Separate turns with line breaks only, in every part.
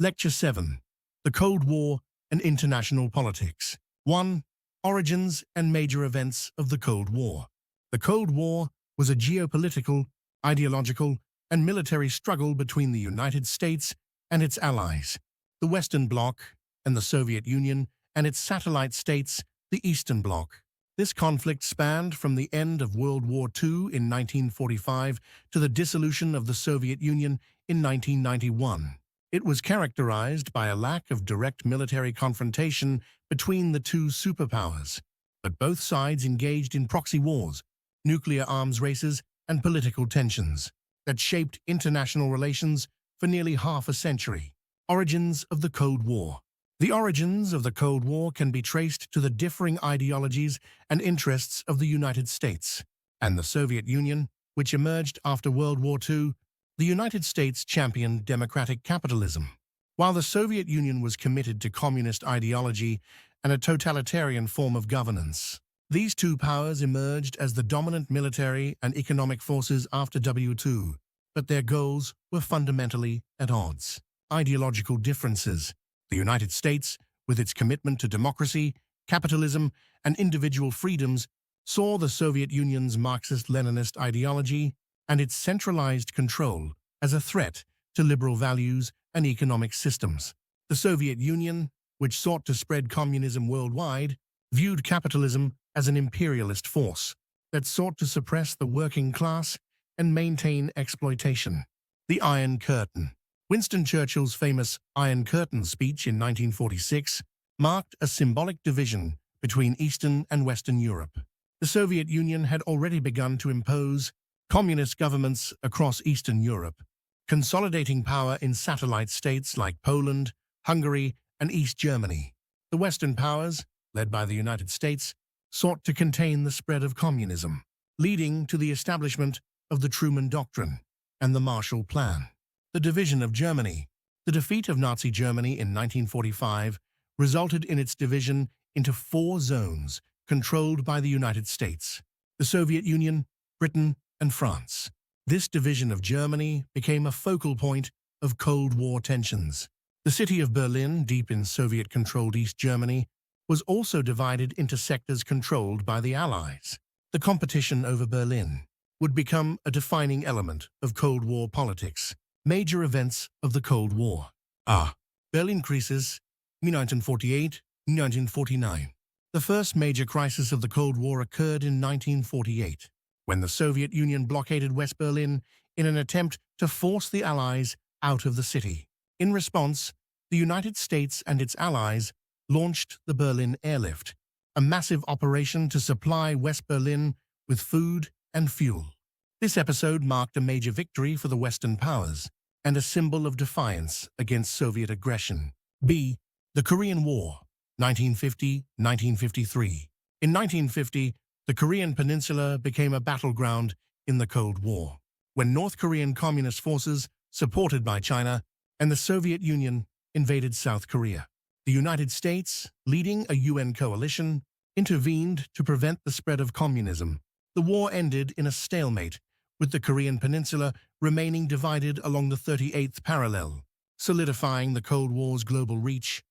Lecture 7. The Cold War and International Politics. 1. Origins and Major Events of the Cold War. The Cold War was a geopolitical, ideological, and military struggle between the United States and its allies, the Western Bloc, and the Soviet Union and its satellite states, the Eastern Bloc. This conflict spanned from the end of World War II in 1945 to the dissolution of the Soviet Union in 1991. It was characterized by a lack of direct military confrontation between the two superpowers, but both sides engaged in proxy wars, nuclear arms races, and political tensions that shaped international relations for nearly half a century. Origins of the Cold War. The origins of the Cold War can be traced to the differing ideologies and interests of the United States and the Soviet Union, which emerged after World War II. The United States championed democratic capitalism, while the Soviet Union was committed to communist ideology and a totalitarian form of governance. These two powers emerged as the dominant military and economic forces after WO2, but their goals were fundamentally at odds. Ideological differences. The United States, with its commitment to democracy, capitalism, and individual freedoms, saw the Soviet Union's Marxist-Leninist ideology and its centralized control as a threat to liberal values and economic systems. The Soviet Union, which sought to spread communism worldwide, viewed capitalism as an imperialist force that sought to suppress the working class and maintain exploitation. The Iron Curtain. Winston Churchill's famous Iron Curtain speech in 1946 marked a symbolic division between Eastern and Western Europe. The Soviet Union had already begun to impose communist governments across Eastern Europe, consolidating power in satellite states like Poland, Hungary, and East Germany. The Western powers, led by the United States, sought to contain the spread of communism, leading to the establishment of the Truman Doctrine and the Marshall Plan. The division of Germany. The defeat of Nazi Germany in 1945 resulted in its division into 4 zones controlled by the United States, the Soviet Union, Britain, and France. This division of Germany became a focal point of Cold War tensions. The city of Berlin, deep in Soviet-controlled East Germany, was also divided into sectors controlled by the Allies. The competition over Berlin would become a defining element of Cold War politics. Major events of the Cold War. Berlin crisis, 1948-1949. The first major crisis of the Cold War occurred in 1948, when the Soviet Union blockaded West Berlin in an attempt to force the Allies out of the city. In response, the United States and its allies launched the Berlin Airlift, a massive operation to supply West Berlin with food and fuel. This episode marked a major victory for the Western powers and a symbol of defiance against Soviet aggression. The Korean War, 1950-1953. In 1950, the Korean Peninsula became a battleground in the Cold War, when North Korean Communist forces, supported by China and the Soviet Union, invaded South Korea. The United States, leading a UN coalition, intervened to prevent the spread of communism. The war ended in a stalemate, with the Korean Peninsula remaining divided along the 38th parallel, solidifying the Cold War's global reach.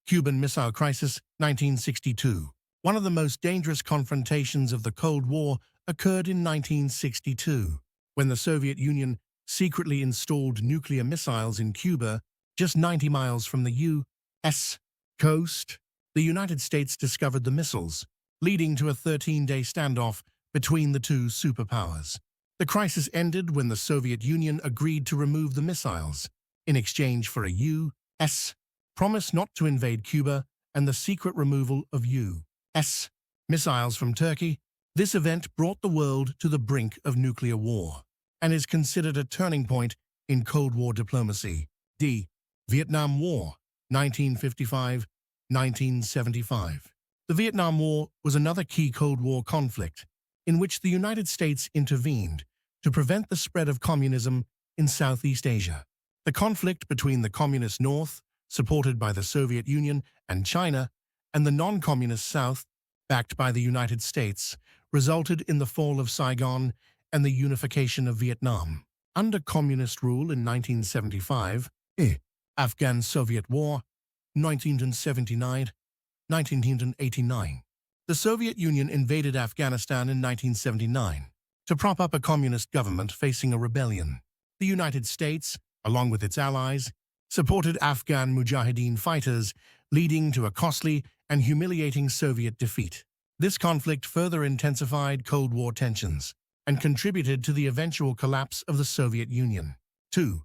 Cuban Missile Crisis, 1962. One of the most dangerous confrontations of the Cold War occurred in 1962, when the Soviet Union secretly installed nuclear missiles in Cuba, just 90 miles from the U.S. coast. The United States discovered the missiles, leading to a 13-day standoff between the two superpowers. The crisis ended when the Soviet Union agreed to remove the missiles, in exchange for a U.S. promise not to invade Cuba and the secret removal of U.S. missiles from Turkey. This event brought the world to the brink of nuclear war and is considered a turning point in Cold War diplomacy. Vietnam War, 1955-1975. The Vietnam War was another key Cold War conflict in which the United States intervened to prevent the spread of communism in Southeast Asia. The conflict between the Communist North, supported by the Soviet Union and China, and the non-Communist South, backed by the United States, resulted in the fall of Saigon and the unification of Vietnam. Under Communist rule in 1975, Afghan-Soviet War, 1979–1989. The Soviet Union invaded Afghanistan in 1979 to prop up a communist government facing a rebellion. The United States, along with its allies, supported Afghan Mujahideen fighters, leading to a costly and humiliating Soviet defeat. This conflict further intensified Cold War tensions and contributed to the eventual collapse of the Soviet Union. 2.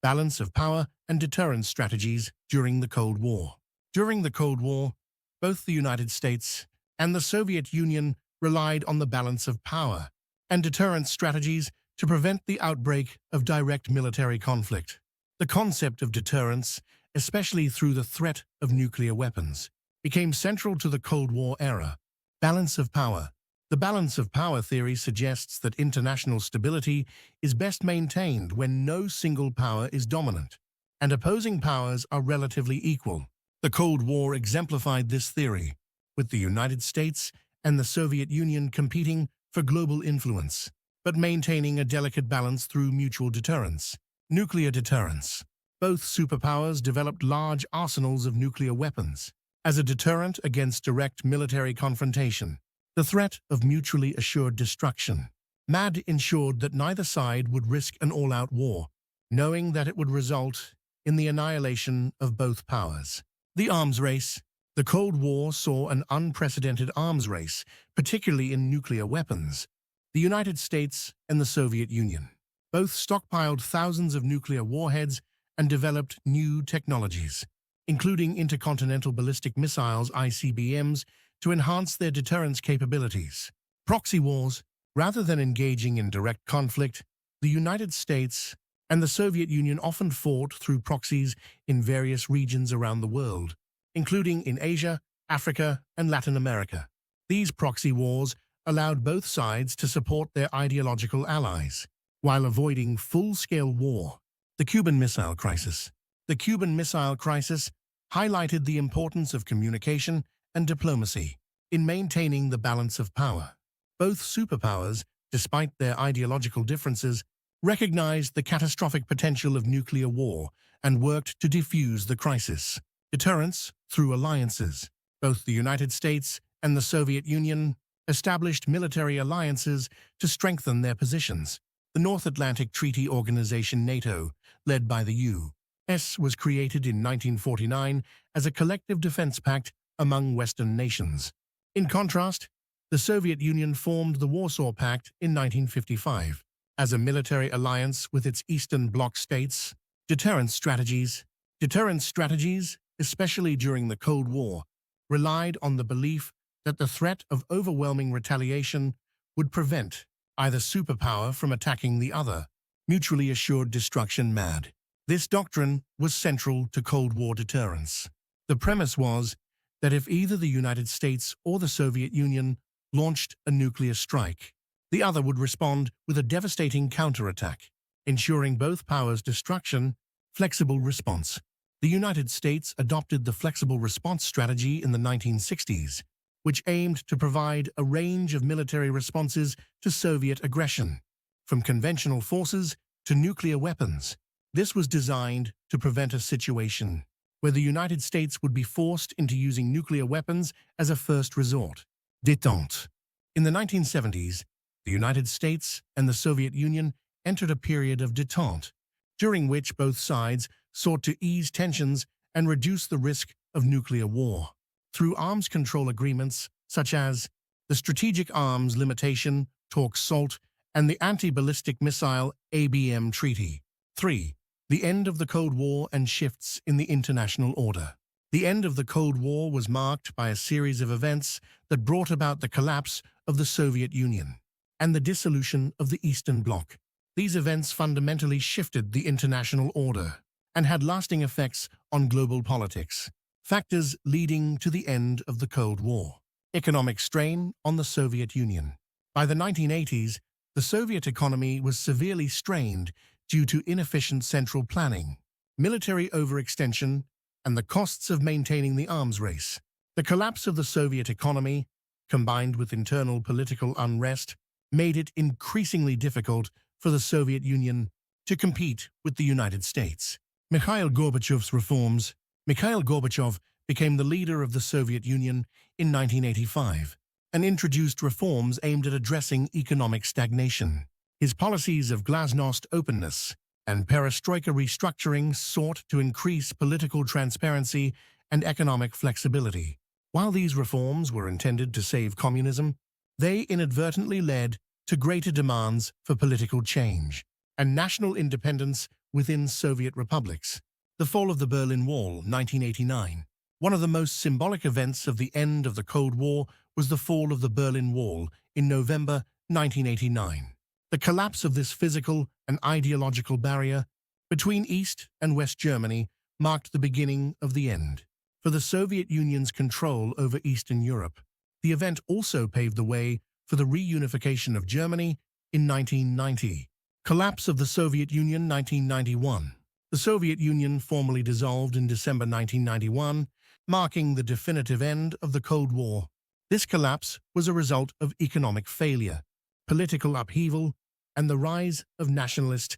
Balance of power and deterrence strategies during the Cold War. During the Cold War, both the United States and the Soviet Union relied on the balance of power and deterrence strategies to prevent the outbreak of direct military conflict. The concept of deterrence, especially through the threat of nuclear weapons, became central to the Cold War era. Balance of power. The balance of power theory suggests that international stability is best maintained when no single power is dominant, and opposing powers are relatively equal. The Cold War exemplified this theory, with the United States and the Soviet Union competing for global influence, but maintaining a delicate balance through mutual deterrence. Nuclear deterrence. Both superpowers developed large arsenals of nuclear weapons as a deterrent against direct military confrontation. The threat of mutually assured destruction. MAD ensured that neither side would risk an all-out war, knowing that it would result in the annihilation of both powers. The arms race. The Cold War saw an unprecedented arms race, particularly in nuclear weapons. The United States and the Soviet Union both stockpiled thousands of nuclear warheads and developed new technologies, including intercontinental ballistic missiles (ICBMs), to enhance their deterrence capabilities. Proxy wars. Rather than engaging in direct conflict, the United States and the Soviet Union often fought through proxies in various regions around the world, including in Asia, Africa, and Latin America. These proxy wars allowed both sides to support their ideological allies, while avoiding full-scale war. The Cuban Missile Crisis. The Cuban Missile Crisis highlighted the importance of communication and diplomacy in maintaining the balance of power. Both superpowers, despite their ideological differences, recognized the catastrophic potential of nuclear war and worked to defuse the crisis. Deterrence through alliances. Both the United States and the Soviet Union established military alliances to strengthen their positions. The North Atlantic Treaty Organization (NATO), led by the U.S., was created in 1949 as a collective defense pact among Western nations. In contrast, the Soviet Union formed the Warsaw Pact in 1955 as a military alliance with its Eastern Bloc states. Deterrence strategies. Deterrence strategies, especially during the Cold War, relied on the belief that the threat of overwhelming retaliation would prevent either superpower from attacking the other. Mutually assured destruction (MAD). This doctrine was central to Cold War deterrence. The premise was that if either the United States or the Soviet Union launched a nuclear strike, the other would respond with a devastating counterattack, ensuring both powers' destruction. Flexible response. The United States adopted the flexible response strategy in the 1960s, which aimed to provide a range of military responses to Soviet aggression, from conventional forces to nuclear weapons. This was designed to prevent a situation where the United States would be forced into using nuclear weapons as a first resort. Détente. In the 1970s, the United States and the Soviet Union entered a period of détente, during which both sides sought to ease tensions and reduce the risk of nuclear war through arms control agreements such as the Strategic Arms Limitation Talks SALT and the Anti-Ballistic Missile (ABM) Treaty. 3. The end of the Cold War and shifts in the international order. The end of the Cold War was marked by a series of events that brought about the collapse of the Soviet Union and the dissolution of the Eastern Bloc. These events fundamentally shifted the international order and had lasting effects on global politics. Factors leading to the end of the Cold War. Economic strain on the Soviet Union. By the 1980s, the Soviet economy was severely strained due to inefficient central planning, military overextension, and the costs of maintaining the arms race. The collapse of the Soviet economy, combined with internal political unrest, made it increasingly difficult for the Soviet Union to compete with the United States. Mikhail Gorbachev's reforms. Mikhail Gorbachev became the leader of the Soviet Union in 1985 and introduced reforms aimed at addressing economic stagnation. His policies of glasnost openness and perestroika restructuring sought to increase political transparency and economic flexibility. While these reforms were intended to save communism, they inadvertently led to greater demands for political change and national independence within Soviet republics. The fall of the Berlin Wall, 1989. One of the most symbolic events of the end of the Cold War was the fall of the Berlin Wall in November 1989. The collapse of this physical and ideological barrier between East and West Germany marked the beginning of the end for the Soviet Union's control over Eastern Europe. The event also paved the way for the reunification of Germany in 1990. Collapse of the Soviet Union, 1991. The Soviet Union formally dissolved in December 1991, marking the definitive end of the Cold War. This collapse was a result of economic failure, political upheaval, and the rise of nationalist